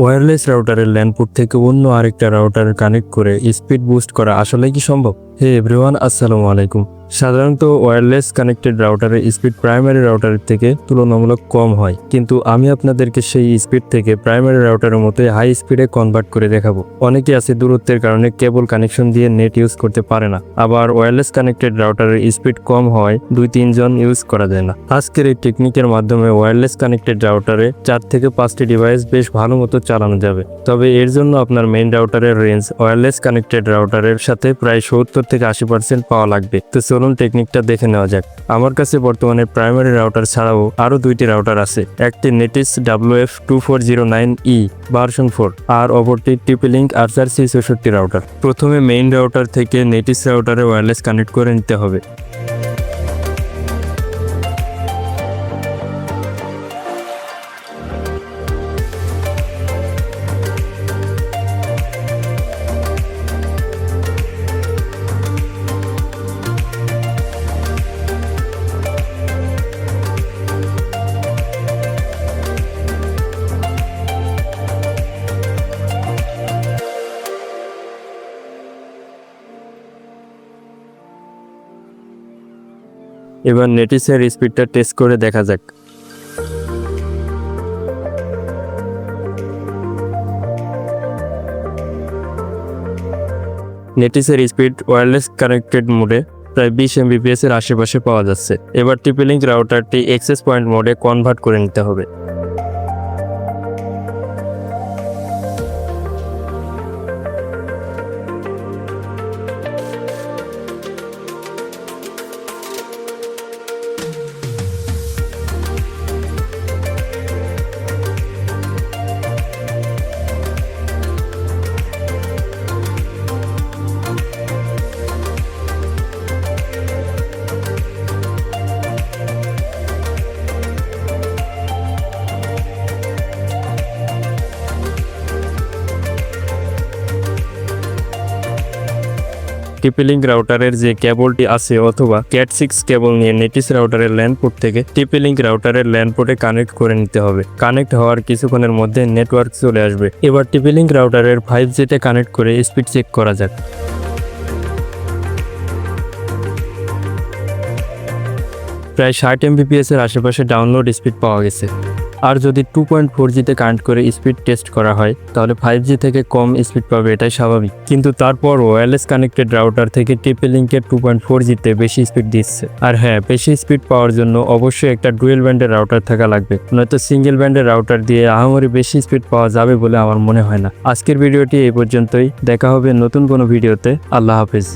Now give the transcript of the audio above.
Wireless রাউটারের LAN port থেকে অন্য আরেকটা রাউটার কানেক্ট করে স্পিড বুস্ট করা আসলে কি সম্ভব? হে এভরিওয়ান, আসসালামু আলাইকুম। সাধারণত ওয়্যারলেস কানেক্টেড রাউটারের স্পিড প্রাইমারি রাউটারের থেকে তুলনামূলক কম হয়, কিন্তু আমি আপনাদেরকে সেই স্পিড থেকে প্রাইমারি রাউটারের মতো হাই স্পিডে কনভার্ট করে দেখাবো। অনেকে আছে দূরত্বের কারণে কেবল কানেকশন দিয়ে নেট ইউজ করতে পারে না, আবার ওয়্যারলেস কানেক্টেড রাউটারের স্পিড কম হয় 2-3 জন ইউজ করা যায় না। আজকের এই টেকনিকের মাধ্যমে ওয়্যারলেস কানেক্টেড রাউটারে 4 থেকে 5টি ডিভাইস বেশ ভালো মতো চালানো যাবে। তবে এর জন্য আপনার মেইন রাউটারের রেঞ্জ ওয়্যারলেস কানেক্টেড রাউটারের সাথে প্রায় 70 থেকে 80% পাওয়া লাগবে। তো চলুন টেকনিকটা দেখে নেওয়া যাক। আমার কাছে বর্তমানে প্রাইমারি রাউটার ছাড়াও আরো 2টি রাউটার আছে। একটি নেটিস WF2409E ভার্সন 4 আর অপরটি TP-Link আর্চার C64 রাউটার। প্রথমে মেইন রাউটার থেকে নেটিস রাউটারে ওয়্যারলেস কানেক্ট করে নিতে হবে। এবার নেটিসের স্পিডটা টেস্ট করে দেখা যাক। নেটিসের স্পিড ওয়্যারলেস কানেক্টেড মোডে প্রায় 20 Mbps এর আশেপাশে পাওয়া যাচ্ছে। এবার TP-Link রাউটারটি অ্যাক্সেস পয়েন্ট মোডে কনভার্ট করে নিতে হবে। TP-Link রাউটারের যে কেবলটি আছে অথবা Cat6 কেবল নিয়ে নেটিস রাউটারের ল্যান পোর্ট থেকে TP-Link রাউটারের ল্যান পোর্টে কানেক্ট করে নিতে হবে। কানেক্ট হওয়ার কিছুক্ষণের মধ্যে নেটওয়ার্ক চলে আসবে। এবার TP-Link রাউটারের 5G তে কানেক্ট করে স্পিড চেক করা যাক। প্রায় 60 Mbps এর আশেপাশে ডাউনলোড স্পিড পাওয়া গেছে। আর যদি 2.4G তে কানেক্ট করে স্পিড টেস্ট করা হয় তাহলে 5G থেকে কম স্পিড পাবে, এটাই স্বাভাবিক। কিন্তু তারপর ওয়্যারলেস কানেক্টেড রাউটার থেকে TP-Link এর 2.4G তে বেশি স্পিড দিচ্ছে। আর হ্যাঁ, বেশি স্পিড পাওয়ার জন্য অবশ্যই একটা ডুয়েল ব্যান্ডের রাউটার থাকা লাগবে, নয়তো সিঙ্গেল ব্যান্ডের রাউটার দিয়ে আহামরি বেশি স্পিড পাওয়া যাবে বলে আমার মনে হয় না। আজকের ভিডিওটি এই পর্যন্তই। দেখা হবে নতুন কোনো ভিডিওতে। আল্লাহ হাফেজ।